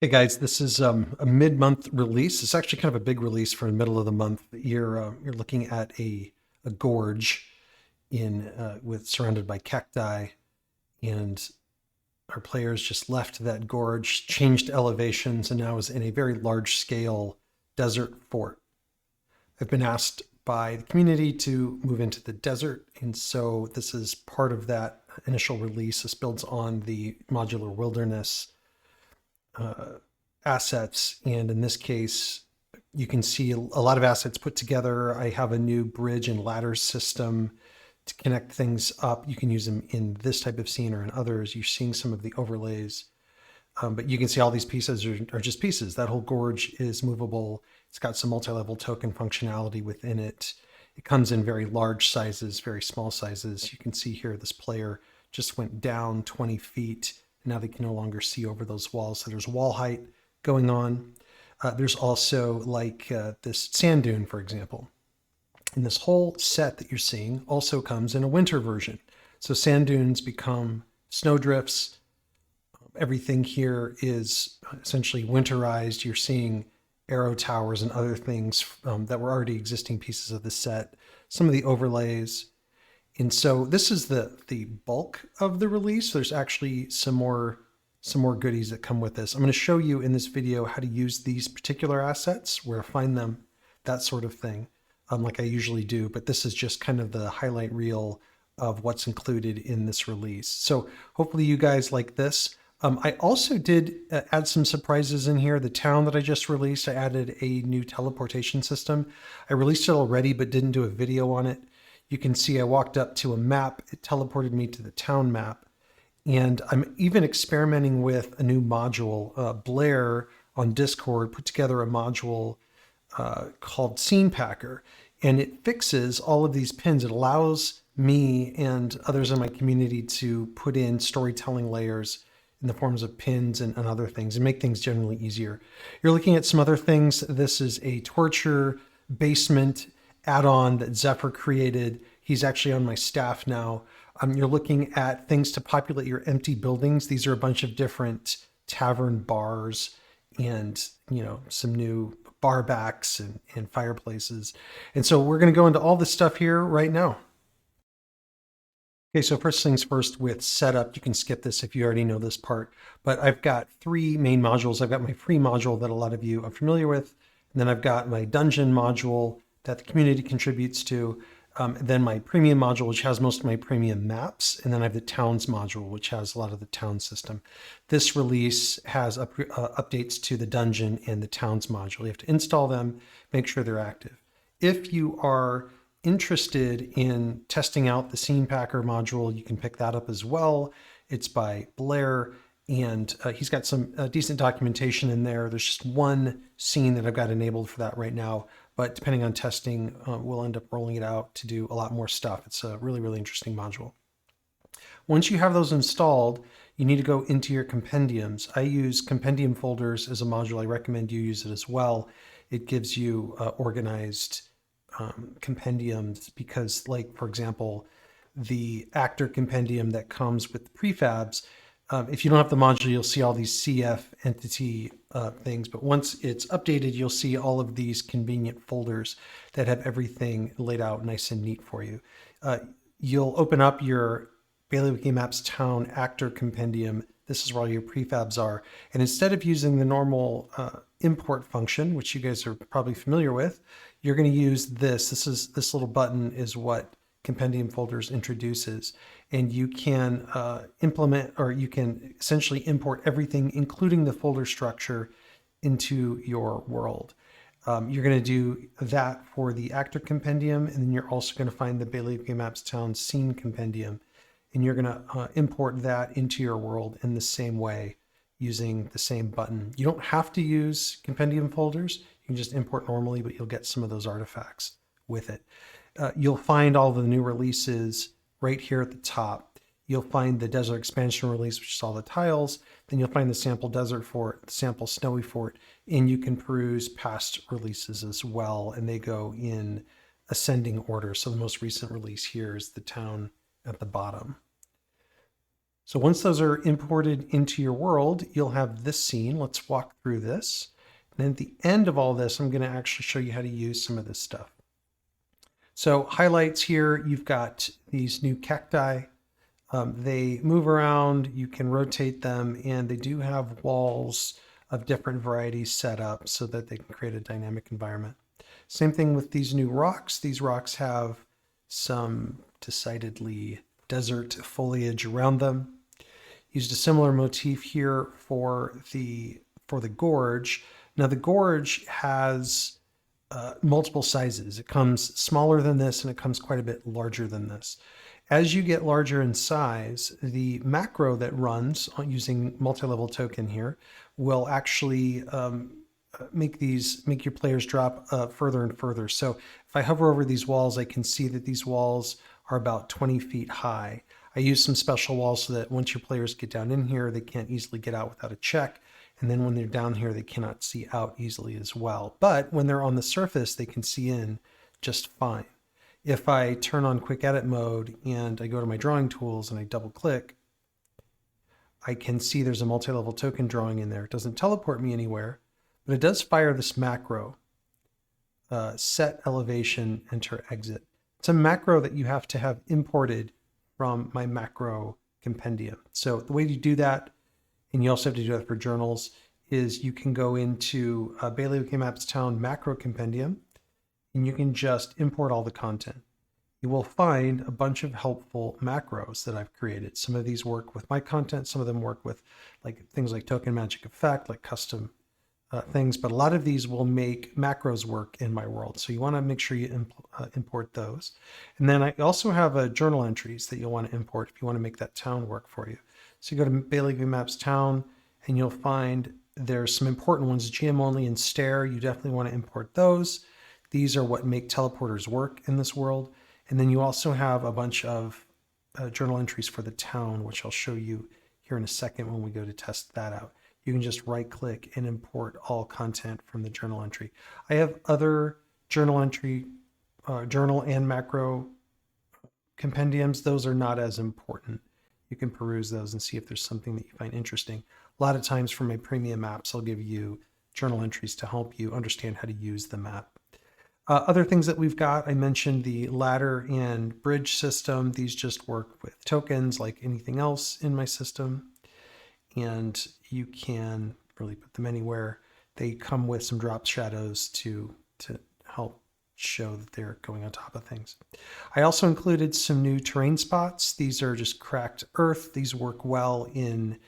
Hey guys, this is a mid-month release. It's actually kind of a big release for the middle of the month. You're looking at a gorge in with surrounded by cacti, and our players just left that gorge, changed elevations, and now is in a very large-scale desert fort. I've been asked by the community to move into the desert, and so this is part of that initial release. This builds on the modular wilderness assets, and in this case you can see a lot of assets put together. I have a new bridge and ladder system to connect things up. You can use them in this type of scene or in others. You're seeing some of the overlays, but you can see all these pieces are just pieces. That whole gorge is movable. It's got some multi-level token functionality within it. It comes in very large sizes, very small sizes. You can see here this player just went down 20 feet. Now they can no longer see over those walls. So there's wall height going on. There's also like this sand dune, for example. And this whole set that you're seeing also comes in a winter version. So sand dunes become snowdrifts. Everything here is essentially winterized. You're seeing arrow towers and other things that were already existing pieces of the set. Some of the overlays. And so this is the bulk of the release. There's actually some more goodies that come with this. I'm going to show you in this video how to use these particular assets, where to find them, that sort of thing, like I usually do. But this is just kind of the highlight reel of what's included in this release. So hopefully you guys like this. I also did add some surprises in here. The town that I just released, I added a new teleportation system. I released it already, but didn't do a video on it. You can see I walked up to a map. It teleported me to the town map. And I'm even experimenting with a new module. Blair on Discord put together a module called Scene Packer, and it fixes all of these pins. It allows me and others in my community to put in storytelling layers in the forms of pins and other things and make things generally easier. You're looking at some other things. This is a torture basement add-on that Zephyr created. He's actually on my staff now. You're looking at things to populate your empty buildings. These are a bunch of different tavern bars and, some new bar backs and fireplaces. And so we're going to go into all this stuff here right now. Okay, so first things first with setup, you can skip this if you already know this part, but I've got three main modules. I've got my free module that a lot of you are familiar with, and then I've got my dungeon module that the community contributes to, then my premium module, which has most of my premium maps, and then I have the towns module, which has a lot of the town system. This release has updates to the dungeon and the towns module. You have to install them, make sure they're active. If you are interested in testing out the Scene Packer module, you can pick that up as well. It's by Blair, and he's got some decent documentation in there. There's just one scene that I've got enabled for that right now, but depending on testing, we'll end up rolling it out to do a lot more stuff. It's a really, really interesting module. Once you have those installed, you need to go into your compendiums. I use compendium folders as a module. I recommend you use it as well. It gives you organized compendiums because, like, for example, the actor compendium that comes with the prefabs, if you don't have the module, you'll see all these CF entity things, but once it's updated, you'll see all of these convenient folders that have everything laid out nice and neat for you. You'll open up your Baileywiki Maps Town Actor Compendium. This is where all your prefabs are. And instead of using the normal import function, which you guys are probably familiar with, you're going to use this. This little button is what compendium folders introduces, and you can implement, or you can essentially import everything, including the folder structure, into your world. You're going to do that for the actor compendium, and then you're also going to find the Baileywiki Maps Town Scene compendium, and you're going to import that into your world in the same way using the same button. You don't have to use compendium folders. You can just import normally, but you'll get some of those artifacts with it. You'll find all the new releases right here at the top. You'll find the desert expansion release, which is all the tiles. Then you'll find the sample desert fort, the sample snowy fort, and you can peruse past releases as well, and they go in ascending order. So the most recent release here is the town at the bottom. So once those are imported into your world, you'll have this scene. Let's walk through this. And at the end of all this, I'm going to actually show you how to use some of this stuff. So highlights here, you've got these new cacti. They move around, you can rotate them, and they do have walls of different varieties set up so that they can create a dynamic environment. Same thing with these new rocks. These rocks have some decidedly desert foliage around them. Used a similar motif here for the gorge. Now the gorge has multiple sizes. It comes smaller than this and it comes quite a bit larger than this. As you get larger in size, the macro that runs using multi-level token here will actually make your players drop further and further. So if I hover over these walls, I can see that these walls are about 20 feet high. I use some special walls so that once your players get down in here, they can't easily get out without a check. And then when they're down here, they cannot see out easily as well. But when they're on the surface, they can see in just fine. If I turn on quick edit mode and I go to my drawing tools and I double click, I can see there's a multi-level token drawing in there. It doesn't teleport me anywhere, but it does fire this macro, set elevation, enter exit. It's a macro that you have to have imported from my macro compendium. So the way you do that, and you also have to do that for journals, is you can go into Baileywiki Maps Town macro compendium, and you can just import all the content. You will find a bunch of helpful macros that I've created. Some of these work with my content, some of them work with like things like token magic effect, like custom things, but a lot of these will make macros work in my world. So you want to make sure you import those. And then I also have journal entries that you'll want to import if you want to make that town work for you. So you go to Baileywiki Maps Town and you'll find there's some important ones, GM only and stare. You definitely want to import those. These are what make teleporters work in this world. And then you also have a bunch of journal entries for the town, which I'll show you here in a second when we go to test that out. You can just right click and import all content from the journal entry. I have other journal entry, journal and macro compendiums. Those are not as important. You can peruse those and see if there's something that you find interesting. A lot of times for my premium maps, I'll give you journal entries to help you understand how to use the map. Other things that we've got, I mentioned the ladder and bridge system. These just work with tokens like anything else in my system. And you can really put them anywhere. They come with some drop shadows to help show that they're going on top of things. I also included some new terrain spots. These are just cracked earth. These work well in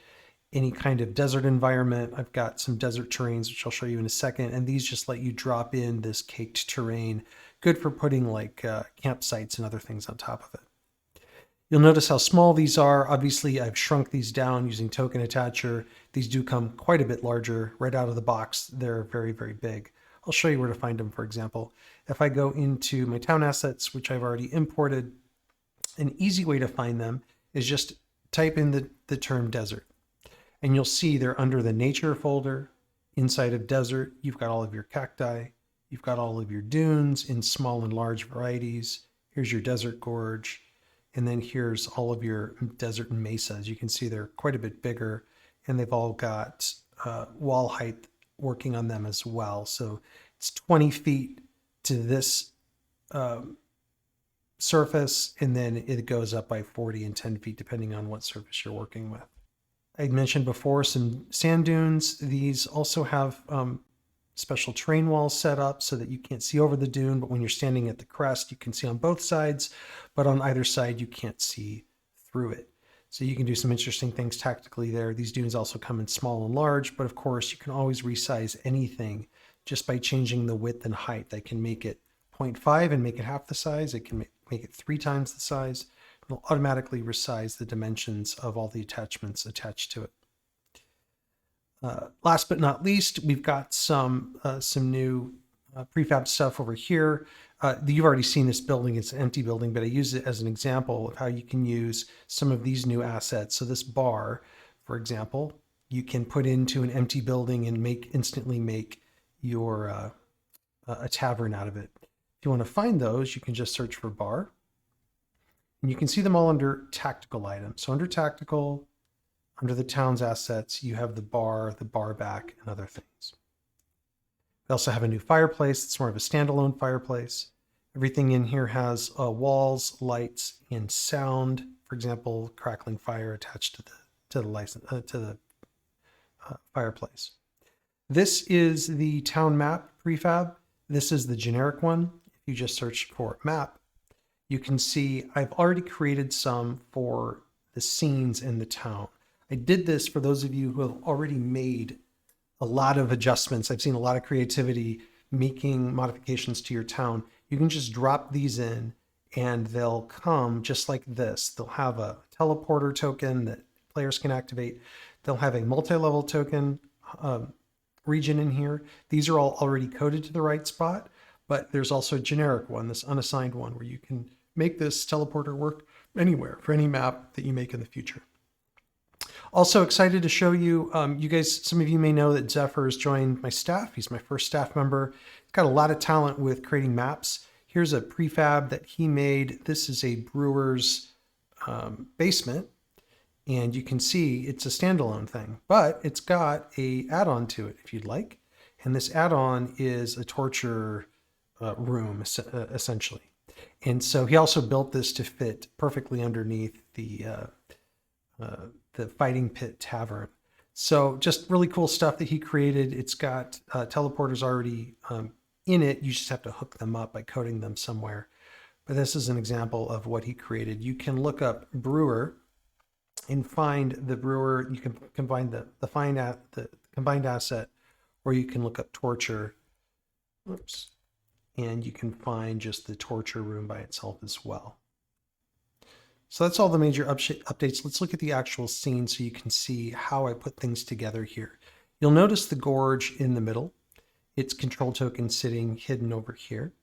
any kind of desert environment. I've got some desert terrains, which I'll show you in a second. And these just let you drop in this caked terrain. Good for putting like campsites and other things on top of it. You'll notice how small these are. Obviously, I've shrunk these down using token attacher. These do come quite a bit larger. Right out of the box, they're very, very big. I'll show you where to find them, for example. If I go into my town assets, which I've already imported, an easy way to find them is just type in the term desert. And you'll see they're under the nature folder. Inside of desert, you've got all of your cacti. You've got all of your dunes in small and large varieties. Here's your desert gorge. And then here's all of your desert and mesas. You can see they're quite a bit bigger, and they've all got wall height working on them as well. So it's 20 feet to this surface, and then it goes up by 40 and 10 feet depending on what surface you're working with. I mentioned before some sand dunes. These also have special terrain walls set up so that you can't see over the dune, but when you're standing at the crest, you can see on both sides, but on either side, you can't see through it. So you can do some interesting things tactically there. These dunes also come in small and large, but of course you can always resize anything just by changing the width and height. I can make it 0.5 and make it half the size. I can make it 3 times the size. It'll automatically resize the dimensions of all the attachments attached to it. Last but not least, we've got some new prefab stuff over here. You've already seen this building. It's an empty building, but I use it as an example of how you can use some of these new assets. So this bar, for example, you can put into an empty building and instantly make your a tavern out of it. If you want to find those, you can just search for bar. And you can see them all under tactical items. So under tactical, under the town's assets, you have the bar back, and other things. We also have a new fireplace. It's more of a standalone fireplace. Everything in here has walls, lights, and sound. For example, crackling fire attached to the fireplace. This is the town map prefab. This is the generic one. If you just search for map, you can see I've already created some for the scenes in the town. I did this for those of you who have already made a lot of adjustments. I've seen a lot of creativity making modifications to your town. You can just drop these in and they'll come just like this. They'll have a teleporter token that players can activate. They'll have a multi-level token region in here. These are all already coded to the right spot, but there's also a generic one, this unassigned one, where you can make this teleporter work anywhere for any map that you make in the future. Also excited to show you, you guys, some of you may know that Zephyr has joined my staff. He's my first staff member. He's got a lot of talent with creating maps. Here's a prefab that he made. This is a brewer's basement. And you can see it's a standalone thing, but it's got a add-on to it if you'd like. And this add-on is a torture room, essentially. And so he also built this to fit perfectly underneath the Fighting Pit Tavern. So just really cool stuff that he created. It's got teleporters already in it. You just have to hook them up by coding them somewhere. But this is an example of what he created. You can look up Brewer and find the Brewer. You can combine the combined asset, or you can look up torture. Oops. And you can find just the torture room by itself as well. So that's all the major updates. Let's look at the actual scene so you can see how I put things together here. You'll notice the Gorge in the middle. Its control token sitting hidden over here.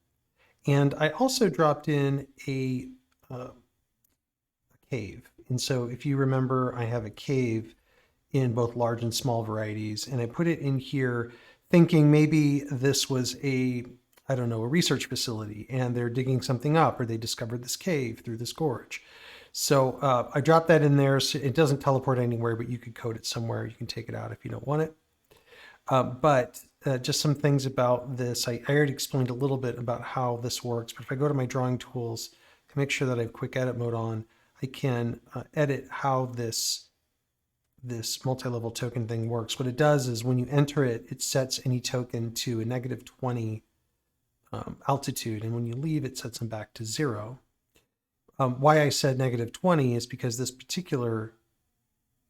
And I also dropped in a cave. And so if you remember, I have a cave in both large and small varieties, and I put it in here thinking maybe this was a research facility and they're digging something up, or they discovered this cave through this gorge. So I dropped that in there. So it doesn't teleport anywhere, but you could code it somewhere. You can take it out if you don't want it. But just some things about this. I already explained a little bit about how this works, but if I go to my drawing tools to make sure that I have quick edit mode on, I can edit how this multi-level token thing works. What it does is when you enter it, it sets any token to a -20 altitude, and when you leave, it sets them back to 0. Why I said -20 is because this particular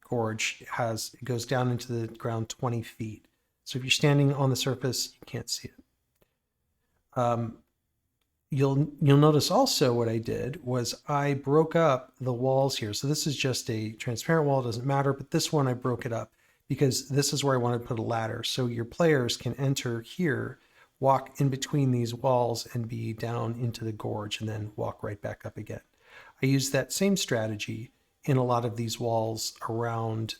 gorge it goes down into the ground 20 feet. So if you're standing on the surface, you can't see it. You'll notice also what I did was I broke up the walls here. So this is just a transparent wall, doesn't matter, but this one I broke it up because this is where I want to put a ladder. So your players can enter here, walk in between these walls and be down into the gorge and then walk right back up again. I use that same strategy in a lot of these walls around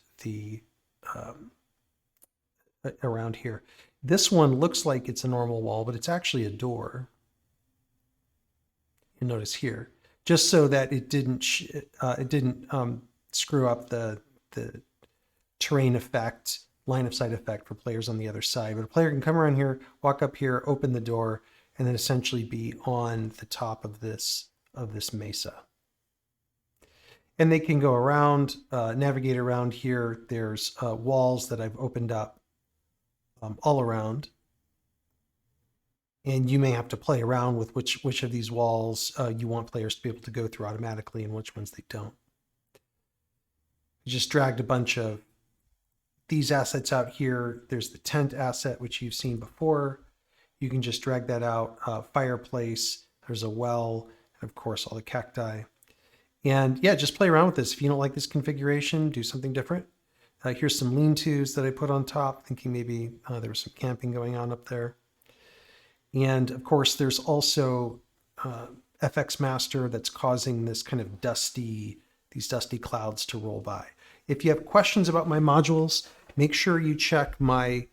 around here. This one looks like it's a normal wall, but it's actually a door. You notice here, just so that it didn't screw up the terrain effect, line of sight effect for players on the other side. But a player can come around here, walk up here, open the door, and then essentially be on the top of this mesa. And they can go around, navigate around here. There's walls that I've opened up all around. And you may have to play around with which of these walls you want players to be able to go through automatically and which ones they don't. I just dragged a bunch of these assets out here. There's the tent asset, which you've seen before. You can just drag that out. Fireplace, there's a well, and of course all the cacti. And yeah, just play around with this. If you don't like this configuration, do something different. Here's some lean-tos that I put on top, thinking maybe there was some camping going on up there. And of course, there's also FX Master that's causing this kind of these dusty clouds to roll by. If you have questions about my modules, make sure you check my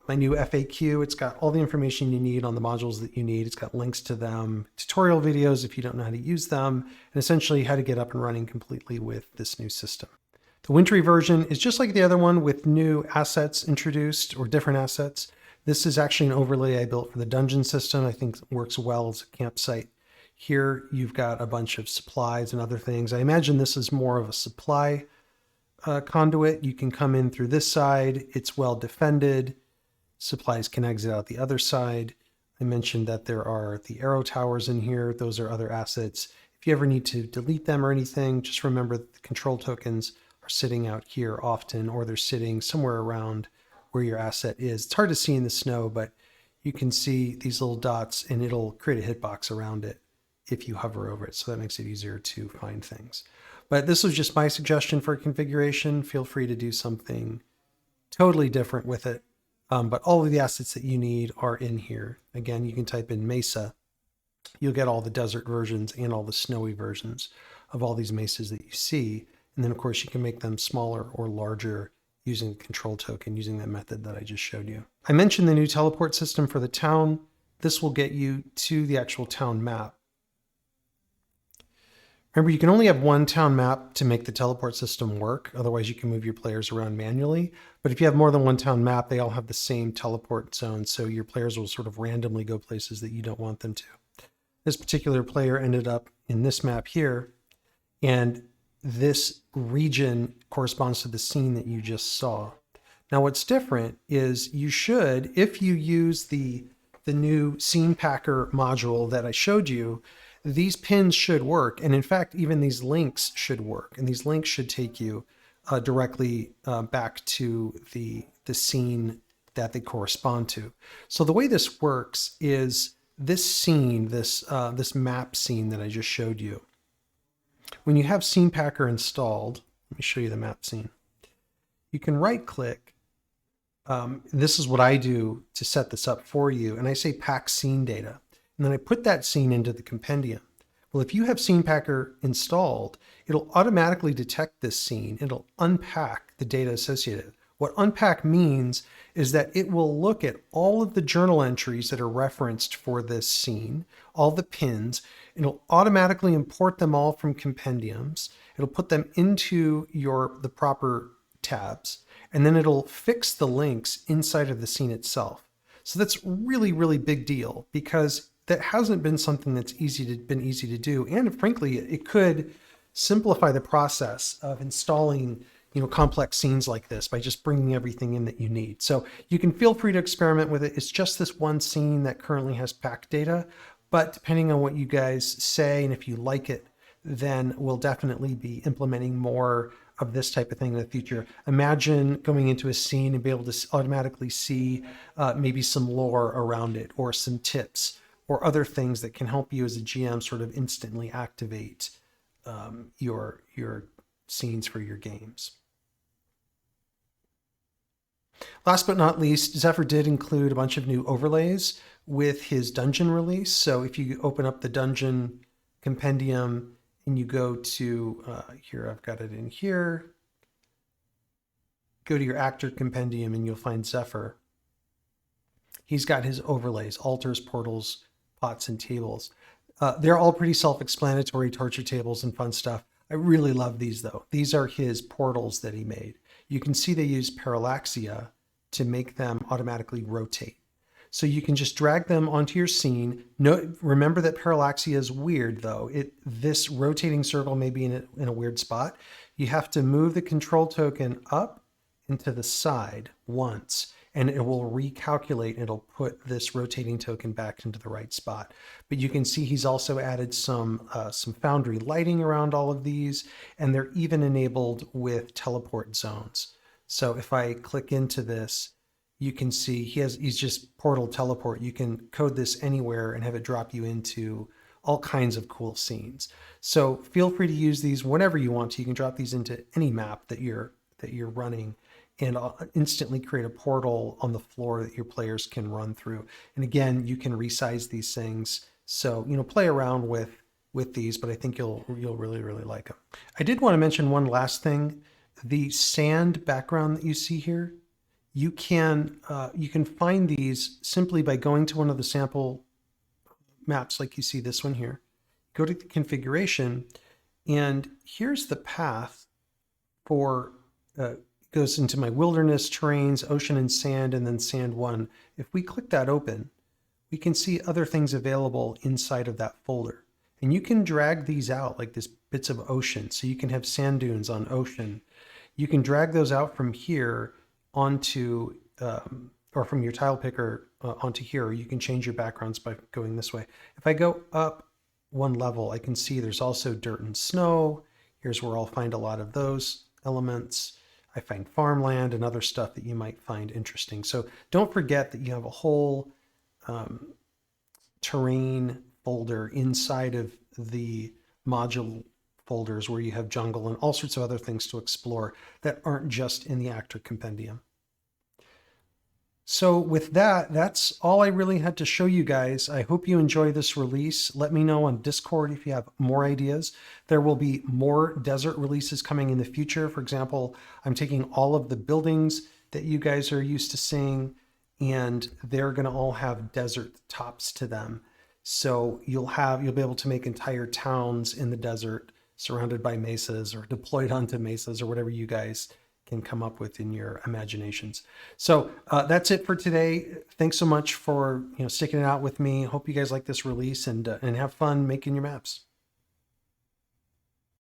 my new FAQ. It's got all the information you need on the modules that you need. It's got links to them, tutorial videos if you don't know how to use them, and essentially how to get up and running completely with this new system. The wintry version is just like the other one with new assets introduced or different assets. This is actually an overlay I built for the dungeon system. I think it works well as a campsite. Here you've got a bunch of supplies and other things. I imagine this is more of a supply conduit. You can come in through this side. It's well defended. Supplies can exit out the other side. I mentioned that there are the arrow towers in here. Those are other assets. If you ever need to delete them or anything, just remember that the control tokens are sitting out here often, or they're sitting somewhere around where your asset is. It's hard to see in the snow, but you can see these little dots and it'll create a hitbox around it if you hover over it. So that makes it easier to find things. But this was just my suggestion for configuration. Feel free to do something totally different with it. But all of the assets that you need are in here. Again, you can type in Mesa. You'll get all the desert versions and all the snowy versions of all these mesas that you see. And then, of course, you can make them smaller or larger using the control token, using that method that I just showed you. I mentioned the new teleport system for the town. This will get you to the actual town map. Remember, you can only have one town map to make the teleport system work. Otherwise, you can move your players around manually. But if you have more than one town map, they all have the same teleport zone. So your players will sort of randomly go places that you don't want them to. This particular player ended up in this map here. And this region corresponds to the scene that you just saw. Now, what's different is you should, if you use the new scene packer module that I showed you, these pins should work. And in fact, even these links should work. And these links should take you directly back to the scene that they correspond to. So the way this works is this scene, this map scene that I just showed you. When you have Scene Packer installed, let me show you the map scene. You can right click. This is what I do to set this up for you. And I say pack scene data. And then I put that scene into the compendium. Well, if you have Scene Packer installed, it'll automatically detect this scene. It'll unpack the data associated. What unpack means is that it will look at all of the journal entries that are referenced for this scene, all the pins, and it'll automatically import them all from compendiums. It'll put them into the proper tabs, and then it'll fix the links inside of the scene itself. So that's really, really big deal because that hasn't been something that's been easy to do. And frankly, it could simplify the process of installing complex scenes like this by just bringing everything in that you need. So you can feel free to experiment with it. It's just this one scene that currently has packed data, but depending on what you guys say and if you like it, then we'll definitely be implementing more of this type of thing in the future. Imagine going into a scene and be able to automatically see maybe some lore around it or some tips or other things that can help you as a GM sort of instantly activate your scenes for your games. Last but not least, Zephyr did include a bunch of new overlays with his dungeon release. So if you open up the dungeon compendium and you go to, here, I've got it in here, go to your actor compendium and you'll find Zephyr. He's got his overlays, altars, portals, pots, and tables. They're all pretty self-explanatory, torture tables and fun stuff. I really love these though. These are his portals that he made. You can see they use parallaxia to make them automatically rotate. So you can just drag them onto your scene. Remember that parallaxia is weird though. This rotating circle may be in a weird spot. You have to move the control token up and to the side once, and it will recalculate. It'll put this rotating token back into the right spot. But you can see he's also added some Foundry lighting around all of these, and they're even enabled with teleport zones. So if I click into this, you can see he's just portal teleport. You can code this anywhere and have it drop you into all kinds of cool scenes. So feel free to use these whenever you want to. You can drop these into any map that you're running and instantly create a portal on the floor that your players can run through. And again, you can resize these things. So, play around with these, but I think you'll really, really like them. I did want to mention one last thing. The sand background that you see here, you can find these simply by going to one of the sample maps, like you see this one here. Go to the configuration, and here's the path for goes into my wilderness, terrains, ocean and sand, and then sand 1. If we click that open, we can see other things available inside of that folder. And you can drag these out like this bits of ocean. So you can have sand dunes on ocean. You can drag those out from here onto, or from your tile picker onto here. You can change your backgrounds by going this way. If I go up one level, I can see there's also dirt and snow. Here's where I'll find a lot of those elements. I find farmland and other stuff that you might find interesting. So don't forget that you have a whole terrain folder inside of the module folders where you have jungle and all sorts of other things to explore that aren't just in the actor compendium. So with that, that's all I really had to show you guys. I hope you enjoy this release. Let me know on Discord if you have more ideas. There will be more desert releases coming in the future. For example, I'm taking all of the buildings that you guys are used to seeing, and they're going to all have desert tops to them. So you'll be able to make entire towns in the desert surrounded by mesas or deployed onto mesas or whatever you guys can come up with in your imaginations. So that's it for today. Thanks so much for sticking it out with me. Hope you guys like this release and have fun making your maps.